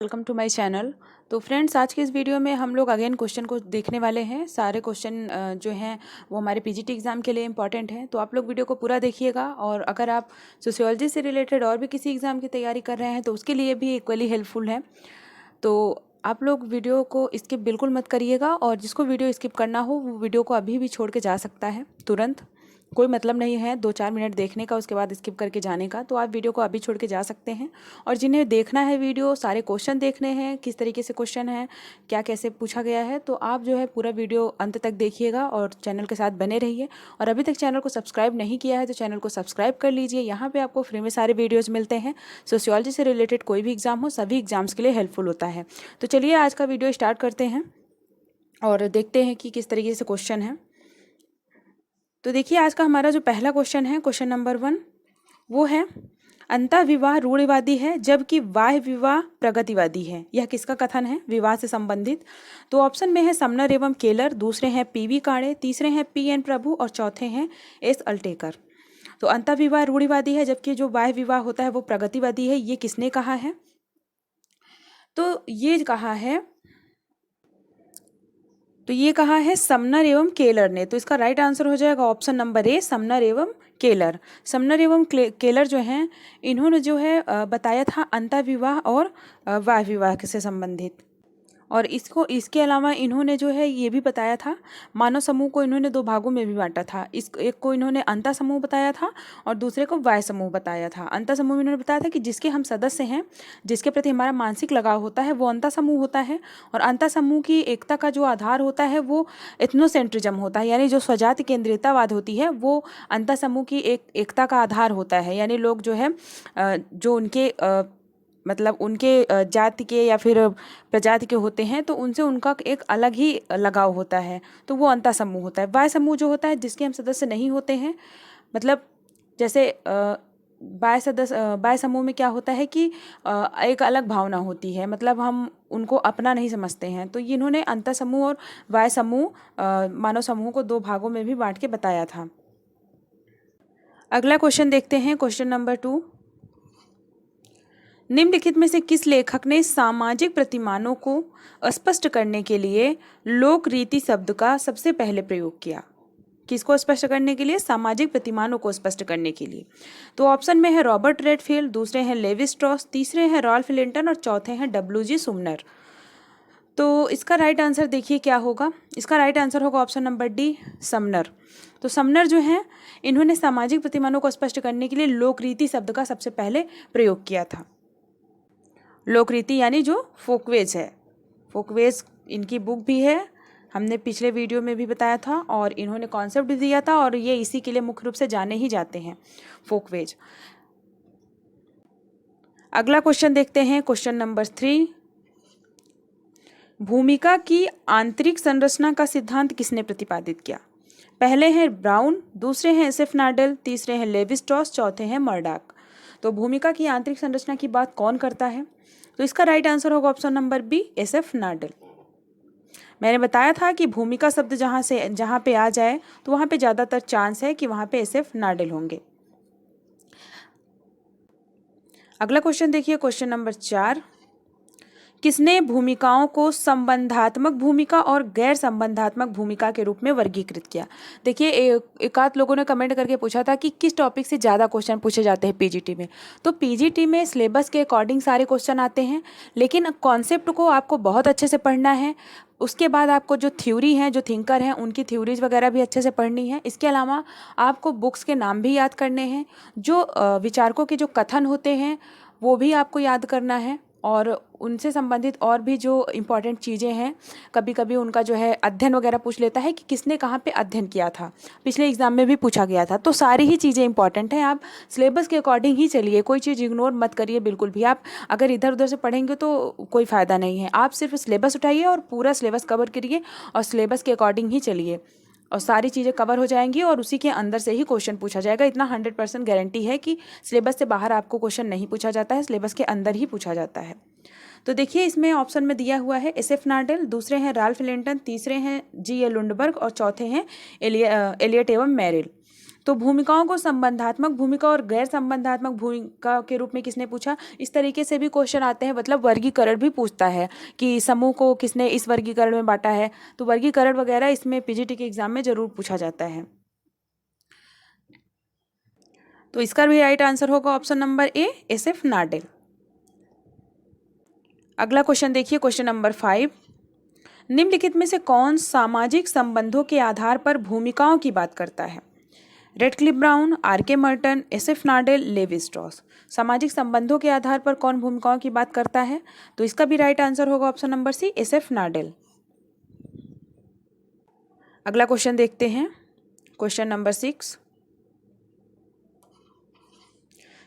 Welcome to my channel. तो friends, आज के इस वीडियो में हम लोग अगेन क्वेश्चन को देखने वाले हैं। सारे क्वेश्चन जो हैं वो हमारे पीजीटी एग्ज़ाम के लिए इंपॉर्टेंट हैं, तो आप लोग वीडियो को पूरा देखिएगा। और अगर आप सोशियोलॉजी से रिलेटेड और भी किसी एग्ज़ाम की तैयारी कर रहे हैं तो उसके लिए भी इक्वली हेल्पफुल है। तो आप लोग वीडियो को स्किप बिल्कुल मत करिएगा, और जिसको वीडियो स्किप करना हो वो वीडियो को अभी भी छोड़ के जा सकता है तुरंत। कोई मतलब नहीं है 2-4 मिनट देखने का उसके बाद स्किप करके जाने का। तो आप वीडियो को अभी छोड़ के जा सकते हैं। और जिन्हें देखना है वीडियो, सारे क्वेश्चन देखने हैं, किस तरीके से क्वेश्चन है, क्या कैसे पूछा गया है, तो आप जो है पूरा वीडियो अंत तक देखिएगा और चैनल के साथ बने रहिए। और अभी तक चैनल को सब्सक्राइब नहीं किया है तो चैनल को सब्सक्राइब कर लीजिए। यहाँ पर आपको फ्री में सारे वीडियोज़ मिलते हैं। सोशियोलॉजी से रिलेटेड कोई भी एग्ज़ाम हो, सभी एग्ज़ाम्स के लिए हेल्पफुल होता है। तो चलिए आज का वीडियो स्टार्ट करते हैं और देखते हैं कि किस तरीके से क्वेश्चन है। तो देखिए, आज का हमारा जो पहला क्वेश्चन है, क्वेश्चन नंबर 1, वो है अंतः विवाह रूढ़िवादी है जबकि बाह्य विवाह प्रगतिवादी है। यह किसका कथन है विवाह से संबंधित? तो ऑप्शन में है समनर एवं केलर, दूसरे हैं पीवी काड़े, तीसरे हैं पीएन प्रभु और चौथे हैं एस अल्टेकर। तो अंतः विवाह रूढ़िवादी है जबकि जो बाह्य विवाह होता है वो प्रगतिवादी है, ये किसने कहा है? ये कहा है समनर एवं केलर ने। तो इसका राइट आंसर हो जाएगा ऑप्शन नंबर ए, समनर एवं केलर। समनर एवं केलर जो हैं, इन्होंने जो है बताया था अंतः विवाह और बाह्य विवाह से संबंधित। और इसके अलावा इन्होंने जो है ये भी बताया था, मानव समूह को इन्होंने 2 भागों में भी बांटा था। एक को इन्होंने अंतः समूह बताया था और दूसरे को बाह्य समूह बताया था। अंतः समूह में इन्होंने बताया था कि जिसके हम सदस्य हैं, जिसके प्रति हमारा मानसिक लगाव होता है, वो अंतः समूह होता है। और अंतः समूह की एकता का जो आधार होता है वो एथनोसेंट्रिज्म होता है, यानी जो स्वजाति केंद्रितावाद होती है वो अंतः समूह की एकता का आधार होता है। यानी लोग जो है जो उनके मतलब उनके जाति के या फिर प्रजाति के होते हैं तो उनसे उनका एक अलग ही लगाव होता है, तो वो अंतः समूह होता है। बाह्य समूह जो होता है जिसके हम सदस्य नहीं होते हैं, मतलब जैसे बाह्य समूह में क्या होता है कि एक अलग भावना होती है, मतलब हम उनको अपना नहीं समझते हैं। तो इन्होंने अंतः समूह और बाह्य समूह, मानव समूह को 2 भागों में भी बांट के बताया था। अगला क्वेश्चन देखते हैं, क्वेश्चन नंबर 2। निम्नलिखित में से किस लेखक ने सामाजिक प्रतिमानों को स्पष्ट करने के लिए लोक रीति शब्द का सबसे पहले प्रयोग किया? किसको स्पष्ट करने के लिए? सामाजिक प्रतिमानों को स्पष्ट करने के लिए। तो ऑप्शन में है रॉबर्ट रेडफील्ड, दूसरे हैं लेवी स्ट्रॉस, तीसरे हैं रॉल्फ लिंटन और चौथे हैं डब्ल्यू.जी. सुमनर। तो इसका राइट आंसर देखिए क्या होगा। इसका राइट आंसर होगा ऑप्शन नंबर डी, समनर। तो समनर जो है, इन्होंने सामाजिक प्रतिमानों को स्पष्ट करने के लिए लोकरीति शब्द का सबसे पहले प्रयोग किया था। लोकरीति यानी जो फोकवेज है, फोकवेज इनकी बुक भी है, हमने पिछले वीडियो में भी बताया था, और इन्होंने कॉन्सेप्ट भी दिया था, और ये इसी के लिए मुख्य रूप से जाने ही जाते हैं, फोकवेज। अगला क्वेश्चन देखते हैं, क्वेश्चन नंबर 3। भूमिका की आंतरिक संरचना का सिद्धांत किसने प्रतिपादित किया? पहले हैं ब्राउन, दूसरे हैं एसएफ नाडल, तीसरे हैं लेवी स्ट्रॉस, चौथे हैं मर्डॉक। तो भूमिका की आंतरिक संरचना की बात कौन करता है? तो इसका राइट आंसर होगा ऑप्शन नंबर बी, एसएफ नाडल। मैंने बताया था कि भूमिका शब्द जहाँ पे आ जाए तो वहाँ पे ज़्यादातर चांस है कि वहाँ पे एसएफ नाडल होंगे। अगला क्वेश्चन देखिए, क्वेश्चन नंबर 4। किसने भूमिकाओं को संबंधात्मक भूमिका और गैर संबंधात्मक भूमिका के रूप में वर्गीकृत किया? देखिए, एक आध लोगों ने कमेंट करके पूछा था कि किस टॉपिक से ज़्यादा क्वेश्चन पूछे जाते हैं पीजीटी में। तो पीजीटी में सिलेबस के अकॉर्डिंग सारे क्वेश्चन आते हैं, लेकिन कॉन्सेप्ट को आपको बहुत अच्छे से पढ़ना है। उसके बाद आपको जो थ्योरी हैं, जो थिंकर हैं, उनकी थ्योरीज वगैरह भी अच्छे से पढ़नी है। इसके अलावा आपको बुक्स के नाम भी याद करने हैं, जो विचारकों के जो कथन होते हैं वो भी आपको याद करना है, और उनसे संबंधित और भी जो इम्पॉर्टेंट चीज़ें हैं, कभी कभी उनका जो है अध्ययन वगैरह पूछ लेता है कि किसने कहाँ पे अध्ययन किया था, पिछले एग्जाम में भी पूछा गया था। तो सारी ही चीज़ें इंपॉर्टेंट हैं, आप सिलेबस के अकॉर्डिंग ही चलिए, कोई चीज़ इग्नोर मत करिए बिल्कुल भी। आप अगर इधर उधर से पढ़ेंगे तो कोई फ़ायदा नहीं है। आप सिर्फ सिलेबस उठाइए और पूरा सिलेबस कवर करिए और सिलेबस के अकॉर्डिंग ही चलिए, और सारी चीज़ें कवर हो जाएंगी और उसी के अंदर से ही क्वेश्चन पूछा जाएगा। इतना 100% गारंटी है कि सिलेबस से बाहर आपको क्वेश्चन नहीं पूछा जाता है, सिलेबस के अंदर ही पूछा जाता है। तो देखिए, इसमें ऑप्शन में दिया हुआ है एसएफ नाडल, दूसरे हैं राल्फ लिंटन, तीसरे हैं जी ए लुंडबर्ग और चौथे हैं एलियट एवं मैरिल। तो भूमिकाओं को संबंधात्मक भूमिका और गैर संबंधात्मक भूमिका के रूप में किसने पूछा, इस तरीके से भी क्वेश्चन आते हैं। मतलब वर्गीकरण भी पूछता है कि समूह को किसने इस वर्गीकरण में बांटा है, तो वर्गीकरण वगैरह इसमें पीजीटी के एग्जाम में जरूर पूछा जाता है। तो इसका भी राइट आंसर होगा ऑप्शन नंबर ए, SF नाडेल। अगला क्वेश्चन देखिए, क्वेश्चन नंबर 5। निम्नलिखित में से कौन सामाजिक संबंधों के आधार पर भूमिकाओं की बात करता है? Radcliffe Brown, RK Merton, SF Nadel, Levi Strauss. सामाजिक संबंधों के आधार पर कौन भूमिकाओं की बात करता है? तो इसका भी राइट आंसर होगा ऑप्शन नंबर सी, SF नाडेल। अगला क्वेश्चन देखते हैं, क्वेश्चन नंबर 6।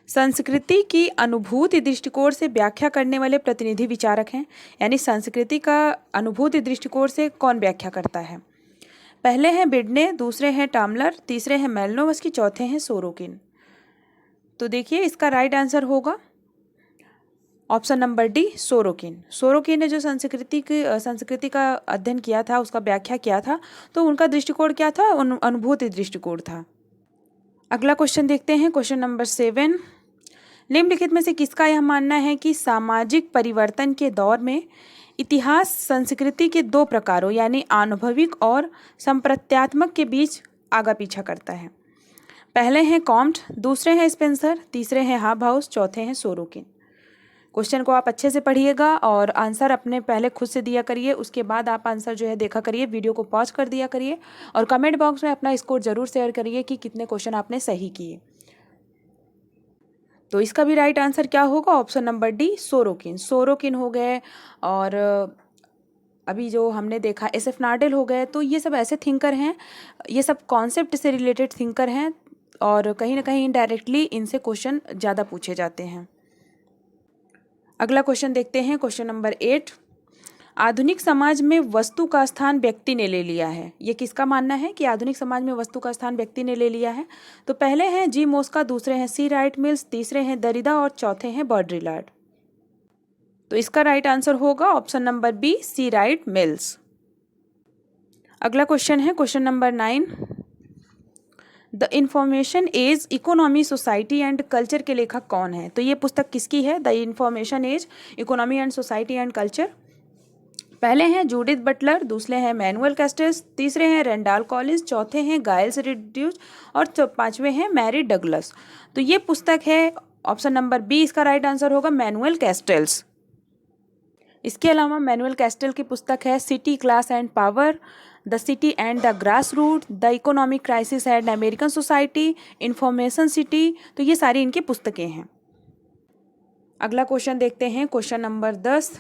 संस्कृति की अनुभूति दृष्टिकोण से व्याख्या करने वाले प्रतिनिधि विचारक हैं, यानी संस्कृति का अनुभूति दृष्टिकोण से कौन व्याख्या करता है? पहले हैं बिडने, दूसरे हैं टामलर, तीसरे हैं मेलनोवस्की, चौथे हैं सोरोकिन। तो देखिए इसका राइट आंसर होगा option number D, Sorokin. Sorokin ने जो संस्कृति का अध्ययन किया था, उसका व्याख्या किया था, तो उनका दृष्टिकोण क्या था? अनुभूति दृष्टिकोण था। अगला क्वेश्चन देखते हैं, क्वेश्चन नंबर 7। निम्नलिखित में से किसका यह मानना है कि सामाजिक परिवर्तन के दौर में इतिहास संस्कृति के दो प्रकारों यानी आनुभविक और संप्रत्यात्मक के बीच आगा पीछा करता है? पहले हैं कॉम्ट, दूसरे हैं स्पेंसर, तीसरे हैं हाबहाउस, चौथे हैं सोरोकिन। क्वेश्चन को आप अच्छे से पढ़िएगा और आंसर अपने पहले खुद से दिया करिए, उसके बाद आप आंसर जो है देखा करिए, वीडियो को पॉज कर दिया करिए और कमेंट बॉक्स में अपना स्कोर जरूर शेयर करिए कि कितने क्वेश्चन आपने सही किए। तो इसका भी राइट आंसर क्या होगा? Option number D, Sorokin. Sorokin हो गए और अभी जो हमने देखा SF नाडेल हो गए। तो ये सब ऐसे थिंकर हैं, ये सब कॉन्सेप्ट से रिलेटेड थिंकर हैं और कहीं ना कहीं इनडायरेक्टली इनसे क्वेश्चन ज़्यादा पूछे जाते हैं। अगला क्वेश्चन देखते हैं, क्वेश्चन नंबर 8। आधुनिक समाज में वस्तु का स्थान व्यक्ति ने ले लिया है। ये किसका मानना है कि आधुनिक समाज में वस्तु का स्थान व्यक्ति ने ले लिया है? तो पहले हैं जी मोस्का, दूसरे हैं C राइट मिल्स, तीसरे हैं दरिदा और चौथे हैं बॉड्रिलार्ड। तो इसका राइट आंसर होगा option number B, C Wright Mills. अगला क्वेश्चन है question number 9। The information age economy society and culture के लेखक कौन है? तो ये पुस्तक किसकी है? The information age economy and society and culture. पहले हैं जूडिथ बटलर, दूसरे हैं मैनुअल कैस्टेल्स, तीसरे हैं रेंडाल कॉलिंस, चौथे हैं गाइल्स रिड्यूस और पांचवें हैं मैरी डगलस। तो ये पुस्तक है ऑप्शन नंबर बी, इसका राइट आंसर होगा मैनुअल कैस्टेल्स। इसके अलावा मैनुअल कैस्टेल की पुस्तक है city, class and power, the city and the grass root, the economic crisis and American society, information city. तो ये सारी इनकी पुस्तकें हैं। अगला क्वेश्चन देखते हैं, क्वेश्चन नंबर 10।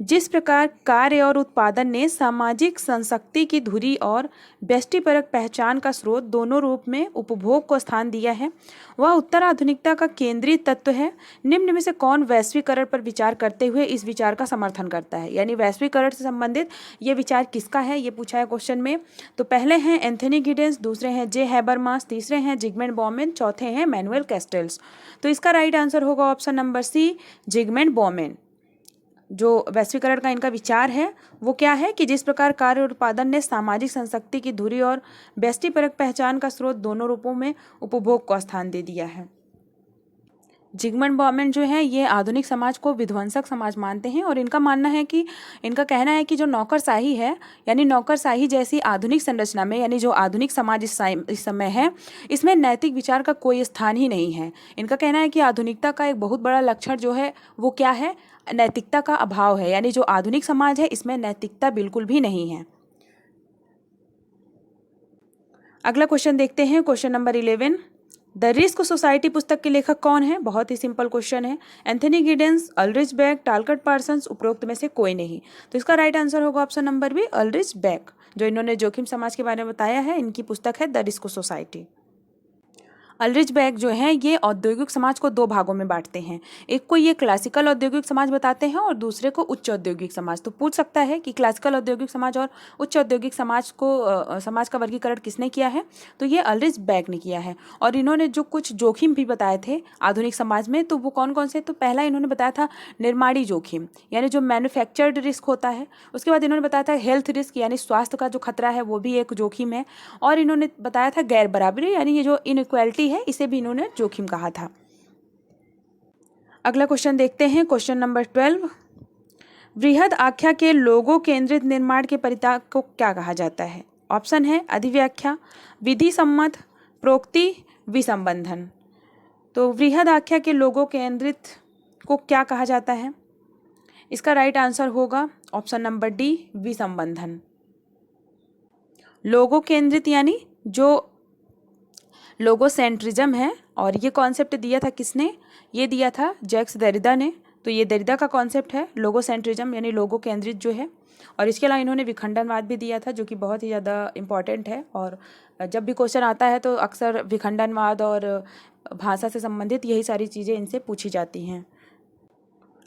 जिस प्रकार कार्य और उत्पादन ने सामाजिक संशक्ति की धुरी और व्यष्टिपरक पहचान का स्रोत दोनों रूप में उपभोग को स्थान दिया है, वह उत्तर आधुनिकता का केंद्रीय तत्व है। निम्न में से कौन वैश्वीकरण पर विचार करते हुए इस विचार का समर्थन करता है? यानी वैश्वीकरण से संबंधित ये विचार किसका है, ये पूछा है क्वेश्चन में। तो पहले हैं एंथनी गिडेंस, दूसरे हैं जे हैबरमास, तीसरे हैं जिगमेंट बॉमेन, चौथे हैं मैनुअल कैस्टेल्स। तो इसका राइट आंसर होगा ऑप्शन नंबर सी, जिगमेंट बॉमेन। जो वैश्वीकरण का इनका विचार है वो क्या है कि जिस प्रकार कार्य और उत्पादन ने सामाजिक संशक्ति की धुरी और व्यष्टिपरक पहचान का स्रोत दोनों रूपों में उपभोग को स्थान दे दिया है। जिगमंड बॉमेन जो है ये आधुनिक समाज को विध्वंसक समाज मानते हैं और इनका मानना है कि इनका कहना है कि जो नौकरशाही है यानी नौकरशाही जैसी आधुनिक संरचना में यानी जो आधुनिक समाज इस समय है इसमें नैतिक विचार का कोई स्थान ही नहीं है। इनका कहना है कि आधुनिकता का एक बहुत बड़ा लक्षण जो है वो क्या है, नैतिकता का अभाव है। यानी जो आधुनिक समाज है इसमें नैतिकता बिल्कुल भी नहीं है। अगला क्वेश्चन देखते हैं, question number 11। The risk society पुस्तक के लेखक कौन है? बहुत ही सिंपल क्वेश्चन है। Anthony Giddens, Ulrich Beck, Talcott Parsons, उपरोक्त में से कोई नहीं। तो इसका राइट आंसर होगा option number B, Ulrich Beck. जो इन्होंने जोखिम समाज के बारे में बताया है, इनकी पुस्तक है द रिस्क सोसाइटी। अल्ड्रिज बैग जो हैं ये औद्योगिक समाज को दो भागों में बांटते हैं। एक को ये क्लासिकल औद्योगिक समाज बताते हैं और दूसरे को उच्च औद्योगिक समाज। तो पूछ सकता है कि क्लासिकल औद्योगिक समाज और उच्च औद्योगिक समाज को समाज का वर्गीकरण किसने किया है? तो ये अल्ड्रिज बैग ने किया है। और इन्होंने जो कुछ जोखिम भी बताए थे आधुनिक समाज में, तो वो कौन कौन से? तो पहला इन्होंने बताया था निर्माणी जोखिम, यानी जो मैन्युफैक्चर्ड रिस्क होता है। उसके बाद इन्होंने बताया था हेल्थ रिस्क, यानी स्वास्थ्य का जो खतरा है वो भी एक जोखिम है। और इन्होंने बताया था गैर बराबरी, यानी ये जो इनइक्वालिटी है इसे भी इन्होंने जोखिम कहा था। अगला क्वेश्चन देखते हैं, क्वेश्चन नंबर 12। वृहद आख्या के लोगो केंद्रित निर्माण के परित्याग को क्या कहा जाता है? ऑप्शन है अधिव्याख्या, विधि सम्मत, प्रोक्ति, विसंबंधन। तो वृहद आख्या के लोगो केंद्रित को क्या कहा जाता है? इसका राइट आंसर होगा ऑप्शन नंबर डी, विसंबंधन। लोगो केंद्रित यानी जो लोगोसेंट्रिज्म है, और ये कॉन्सेप्ट दिया था किसने? ये दिया था जैक्स देरिडा ने। तो ये देरिडा का कॉन्सेप्ट है लोगोसेंट्रिज्म, यानी लोगो केंद्रित जो है। और इसके अलावा इन्होंने विखंडनवाद भी दिया था, जो कि बहुत ही ज़्यादा इम्पॉर्टेंट है। और जब भी क्वेश्चन आता है तो अक्सर विखंडनवाद और भाषा से संबंधित यही सारी चीज़ें इनसे पूछी जाती हैं।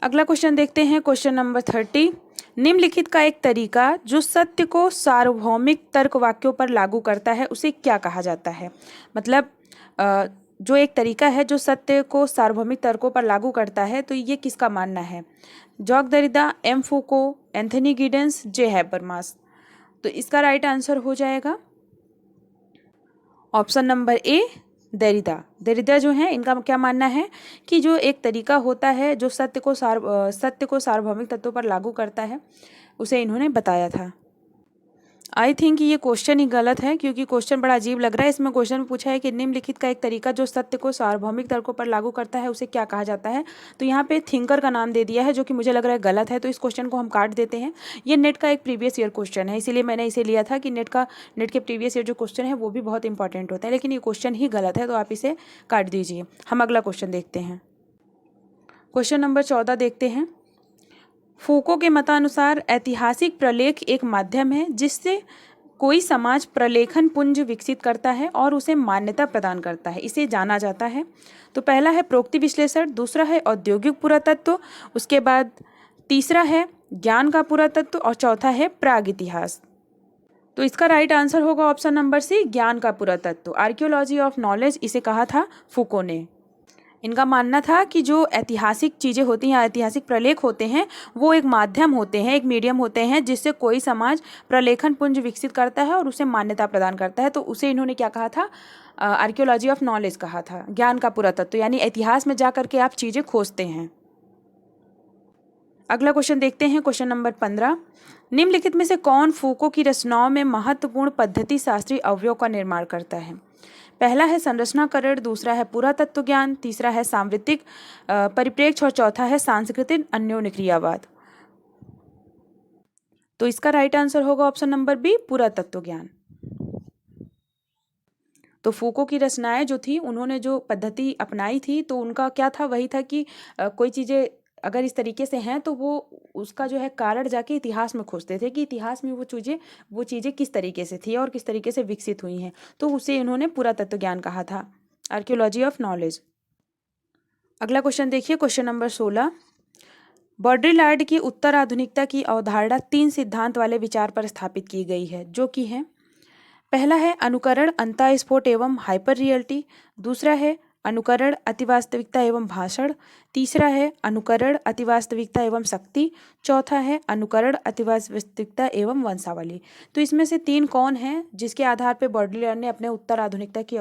अगला क्वेश्चन देखते हैं, क्वेश्चन नंबर 30। निम्नलिखित का एक तरीका जो सत्य को सार्वभौमिक तर्क वाक्यों पर लागू करता है उसे क्या कहा जाता है? मतलब जो एक तरीका है जो सत्य को सार्वभौमिक तर्कों पर लागू करता है, तो ये किसका मानना है? जॉक देरिडा, एम फूको, एंथनी गिडेंस, जे हैबरमास। तो इसका राइट आंसर हो जाएगा ऑप्शन नंबर ए, देरिडा। देरिडा जो है इनका क्या मानना है कि जो एक तरीका होता है जो सत्य को सार्वभौमिक तत्वों पर लागू करता है उसे इन्होंने बताया था। आई थिंक ये क्वेश्चन ही गलत है, क्योंकि क्वेश्चन बड़ा अजीब लग रहा है। इसमें क्वेश्चन में पूछा है कि निम्नलिखित का एक तरीका जो सत्य को सार्वभौमिक तर्कों पर लागू करता है उसे क्या कहा जाता है? तो यहाँ पे थिंकर का नाम दे दिया है, जो कि मुझे लग रहा है गलत है। तो इस क्वेश्चन को हम काट देते हैं। ये नेट का एक प्रीवियस ईयर क्वेश्चन है, इसीलिए मैंने इसे लिया था कि नेट के प्रीवियस ईयर जो क्वेश्चन है वो भी बहुत इंपॉर्टेंट होता है, लेकिन ये क्वेश्चन ही गलत है, तो आप इसे काट दीजिए। हम अगला क्वेश्चन देखते हैं, क्वेश्चन नंबर 14 देखते हैं। फूको के मतानुसार ऐतिहासिक प्रलेख एक माध्यम है जिससे कोई समाज प्रलेखन पुंज विकसित करता है और उसे मान्यता प्रदान करता है, इसे जाना जाता है। तो पहला है प्रोक्ति विश्लेषण, दूसरा है औद्योगिक पुरातत्व, उसके बाद तीसरा है ज्ञान का पुरातत्व और चौथा है प्राग इतिहास। तो इसका राइट आंसर होगा ऑप्शन नंबर सी, ज्ञान का पुरातत्व। आर्कियोलॉजी ऑफ नॉलेज इसे कहा था फूको ने। इनका मानना था कि जो ऐतिहासिक चीज़ें होती हैं, ऐतिहासिक प्रलेख होते हैं, वो एक माध्यम होते हैं, एक मीडियम होते हैं जिससे कोई समाज प्रलेखन पुंज विकसित करता है और उसे मान्यता प्रदान करता है। तो उसे इन्होंने क्या कहा था? आर्कियोलॉजी ऑफ नॉलेज कहा था, ज्ञान का पुरातत्व, यानी इतिहास में जा करके आप चीज़ें खोजते हैं। अगला क्वेश्चन देखते हैं, क्वेश्चन नंबर 15। निम्नलिखित में से कौन फूको की रचनाओं में महत्वपूर्ण पद्धति शास्त्रीय अवयव का निर्माण करता है? पहला है संरचनाकरण, दूसरा है पुरातत्व ज्ञान, तीसरा है सांवृत्तिक परिप्रेक्ष्य और चौथा है सांस्कृतिक अन्योन्यक्रियावाद। तो इसका राइट आंसर होगा ऑप्शन नंबर बी, पुरातत्व ज्ञान। तो फूको की रचनाएं जो थी, उन्होंने जो पद्धति अपनाई थी, तो उनका क्या था? वही था कि कोई चीज़ें अगर इस तरीके से हैं तो वो उसका जो है कारण जाके इतिहास में खोजते थे कि इतिहास में वो चीज़ें किस तरीके से थी और किस तरीके से विकसित हुई हैं। तो उसे इन्होंने पुरातत्व ज्ञान कहा था, आर्कियोलॉजी ऑफ नॉलेज। अगला क्वेश्चन देखिए, क्वेश्चन नंबर 16। बॉड्रिलार्ड की उत्तर आधुनिकता की अवधारणा 3 सिद्धांत वाले विचार पर स्थापित की गई है, जो कि है पहला है अनुकरण, अंतःस्फोट एवं हाइपर रियलिटी, दूसरा है अनुकरण, अतिवास्तविकता एवं भाषण, तीसरा है अनुकरण, अतिवास्तविकता एवं शक्ति, चौथा है अनुकरण, अतिवास्तविकता एवं वंशावली। तो इसमें से 3 कौन है जिसके आधार पर बॉड्रिलार्ड ने अपने उत्तर आधुनिकता की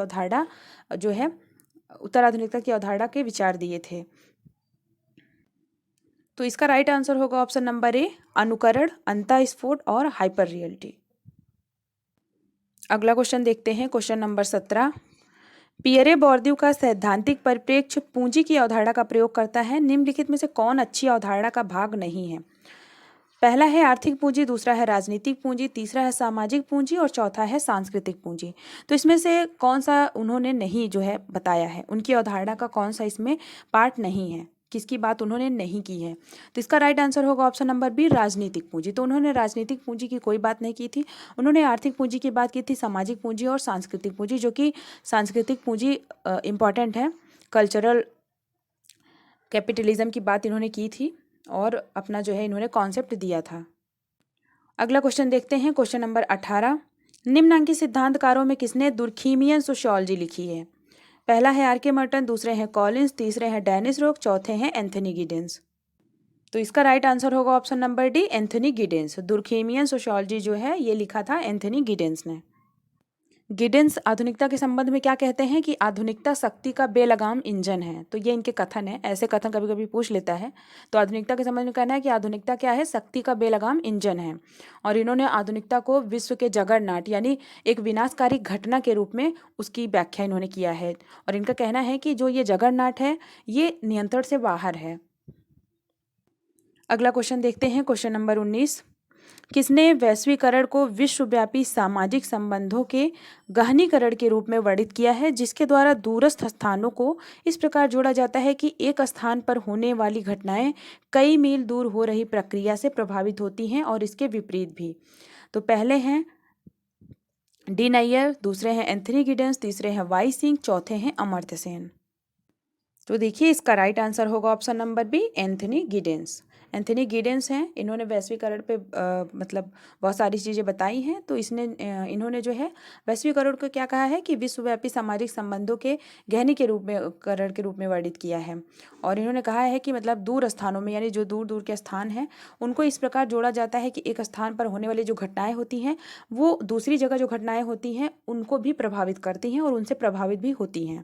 अवधारणा के विचार दिए थे? तो इसका राइट आंसर होगा ऑप्शन नंबर ए, अनुकरण, अंतःस्फोट और हाइपर रियलिटी। अगला क्वेश्चन देखते हैं, क्वेश्चन नंबर 17। पियरे बोर्दियू का सैद्धांतिक परिप्रेक्ष्य पूंजी की अवधारणा का प्रयोग करता है। निम्नलिखित में से कौन अच्छी अवधारणा का भाग नहीं है? पहला है आर्थिक पूंजी, दूसरा है राजनीतिक पूंजी, तीसरा है सामाजिक पूंजी और चौथा है सांस्कृतिक पूंजी। तो इसमें से कौन सा उन्होंने नहीं जो है बताया है, उनकी अवधारणा का कौन सा इसमें पार्ट नहीं है? किसकी बात उन्होंने नहीं की है। तो इसका राइट आंसर होगा ऑप्शन नंबर बी, राजनीतिक पूंजी। तो उन्होंने राजनीतिक पूंजी की कोई बात नहीं की थी, उन्होंने आर्थिक पूंजी की बात की थी, सामाजिक पूंजी और सांस्कृतिक पूंजी, जो कि सांस्कृतिक पूंजी इम्पॉर्टेंट है, कल्चरल कैपिटलिज्म की बात इन्होंने की थी और अपना जो है इन्होंने कॉन्सेप्ट दिया था। अगला क्वेश्चन देखते हैं, क्वेश्चन नंबर 18। निम्नांकित सिद्धांतकारों में किसने दुर्खिमियन सोशियोलॉजी लिखी है? पहला है आर के मर्टन, दूसरे हैं कॉलिंस, तीसरे हैं डेनिस रोक, चौथे हैं एंथनी गिडेंस। तो इसका राइट आंसर होगा option number D, Anthony Giddens. Durkheimian sociology जो है ये लिखा था एंथनी गिडेंस ने। गिडेंस आधुनिकता के संबंध में क्या कहते हैं कि आधुनिकता शक्ति का बेलगाम इंजन है। तो ये इनके कथन है, ऐसे कथन कभी कभी पूछ लेता है। तो आधुनिकता के संबंध में कहना है कि आधुनिकता क्या है, शक्ति का बेलगाम इंजन है। और इन्होंने आधुनिकता को विश्व के जगरनाट यानी एक विनाशकारी घटना के रूप में उसकी व्याख्या इन्होंने किया है। और इनका कहना है कि जो ये जगरनाट है ये नियंत्रण से बाहर है। अगला क्वेश्चन देखते हैं, क्वेश्चन नंबर 19। किसने वैश्वीकरण को विश्वव्यापी सामाजिक संबंधों के गहनीकरण के रूप में वर्णित किया है, जिसके द्वारा दूरस्थ स्थानों को इस प्रकार जोड़ा जाता है कि एक स्थान पर होने वाली घटनाएं कई मील दूर हो रही प्रक्रिया से प्रभावित होती हैं और इसके विपरीत भी। तो पहले हैं डी नैयर, दूसरे हैं एंथनी गिडेंस, तीसरे हैं वाई सिंह, चौथे हैं अमर्त्य सेन। तो देखिए इसका राइट आंसर होगा option number B, Anthony Giddens. Anthony Giddens हैं, इन्होंने वैश्वीकरण पे मतलब बहुत सारी चीज़ें बताई हैं। तो इन्होंने जो है वैश्वीकरण को क्या कहा है कि विश्वव्यापी सामाजिक संबंधों के गहनी के रूप में करण के रूप में वर्णित किया है। और इन्होंने कहा है कि मतलब दूर स्थानों में यानी जो दूर दूर के स्थान हैं उनको इस प्रकार जोड़ा जाता है कि एक स्थान पर होने वाली जो घटनाएँ होती हैं वो दूसरी जगह जो घटनाएँ होती हैं उनको भी प्रभावित करती हैं और उनसे प्रभावित भी होती हैं।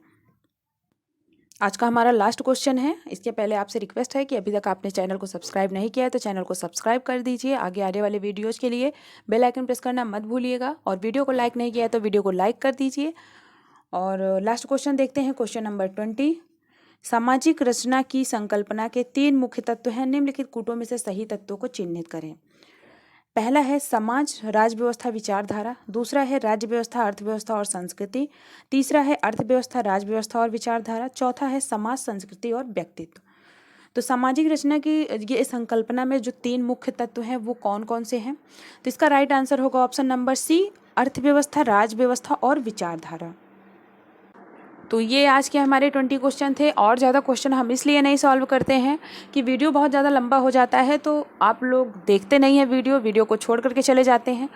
आज का हमारा लास्ट क्वेश्चन है। इसके पहले आपसे रिक्वेस्ट है कि अभी तक आपने चैनल को सब्सक्राइब नहीं किया है तो चैनल को सब्सक्राइब कर दीजिए। आगे आने वाले वीडियोज़ के लिए बेल आइकन प्रेस करना मत भूलिएगा। और वीडियो को लाइक नहीं किया है तो वीडियो को लाइक कर दीजिए। और लास्ट क्वेश्चन देखते हैं, क्वेश्चन नंबर 20। सामाजिक रचना की संकल्पना के 3 मुख्य तत्व हैं, निम्नलिखित कूटों में से सही तत्वों को चिन्हित करें। पहला है समाज, राज व्यवस्था, विचारधारा। दूसरा है राज्य व्यवस्था, अर्थव्यवस्था और संस्कृति। तीसरा है अर्थव्यवस्था, राज व्यवस्था और विचारधारा। चौथा है समाज, संस्कृति और व्यक्तित्व। तो सामाजिक रचना की ये संकल्पना में जो 3 मुख्य तत्व हैं वो कौन कौन से हैं? तो इसका राइट आंसर होगा ऑप्शन नंबर सी, अर्थव्यवस्था, राज व्यवस्था और विचारधारा। तो ये आज के हमारे 20 क्वेश्चन थे। और ज़्यादा क्वेश्चन हम इसलिए नहीं सॉल्व करते हैं कि वीडियो बहुत ज़्यादा लंबा हो जाता है, तो आप लोग देखते नहीं हैं वीडियो को छोड़ करके चले जाते हैं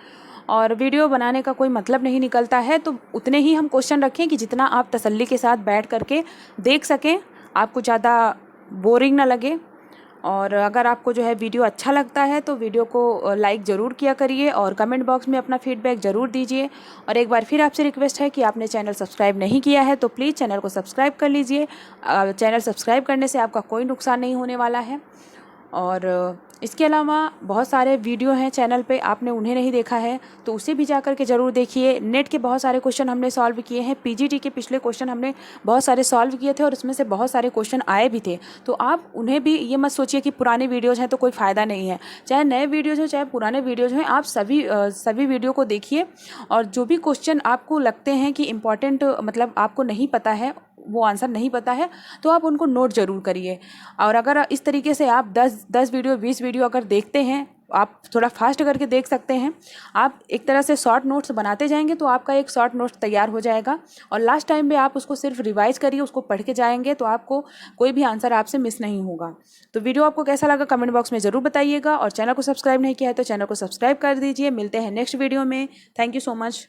और वीडियो बनाने का कोई मतलब नहीं निकलता है। तो उतने ही हम क्वेश्चन रखें कि जितना आप तसल्ली के साथ बैठ करके देख सकें, आपको ज़्यादा बोरिंग ना लगे। और अगर आपको जो है वीडियो अच्छा लगता है तो वीडियो को लाइक ज़रूर किया करिए और कमेंट बॉक्स में अपना फीडबैक ज़रूर दीजिए। और एक बार फिर आपसे रिक्वेस्ट है कि आपने चैनल सब्सक्राइब नहीं किया है तो प्लीज़ चैनल को सब्सक्राइब कर लीजिए। चैनल सब्सक्राइब करने से आपका कोई नुकसान नहीं होने वाला है। और इसके अलावा बहुत सारे वीडियो हैं चैनल पे, आपने उन्हें नहीं देखा है तो उसे भी जा कर के ज़रूर देखिए। नेट के बहुत सारे क्वेश्चन हमने सॉल्व किए हैं, पीजीटी के पिछले क्वेश्चन हमने बहुत सारे सॉल्व किए थे और उसमें से बहुत सारे क्वेश्चन आए भी थे। तो आप उन्हें भी, ये मत सोचिए कि पुराने वीडियोज़ हैं तो कोई फ़ायदा नहीं है। चाहे नए वीडियोज़ हो चाहे पुराने वीडियोज़ हैं, आप सभी वीडियो को देखिए। और जो भी क्वेश्चन आपको लगते हैं कि इम्पॉर्टेंट, मतलब आपको नहीं पता है, वो आंसर नहीं पता है, तो आप उनको नोट ज़रूर करिए। और अगर इस तरीके से आप 10 वीडियो 20 वीडियो अगर देखते हैं, आप थोड़ा फास्ट करके देख सकते हैं। आप एक तरह से शॉर्ट नोट्स बनाते जाएंगे तो आपका एक शॉर्ट नोट्स तैयार हो जाएगा और लास्ट टाइम में आप उसको सिर्फ रिवाइज करिए, उसको पढ़ के जाएंगे तो आपको कोई भी आंसर आपसे मिस नहीं होगा। तो वीडियो आपको कैसा लगा कमेंट बॉक्स में ज़रूर बताइएगा और चैनल को सब्सक्राइब नहीं किया है तो चैनल को सब्सक्राइब कर दीजिए। मिलते हैं नेक्स्ट वीडियो में। Thank you so much.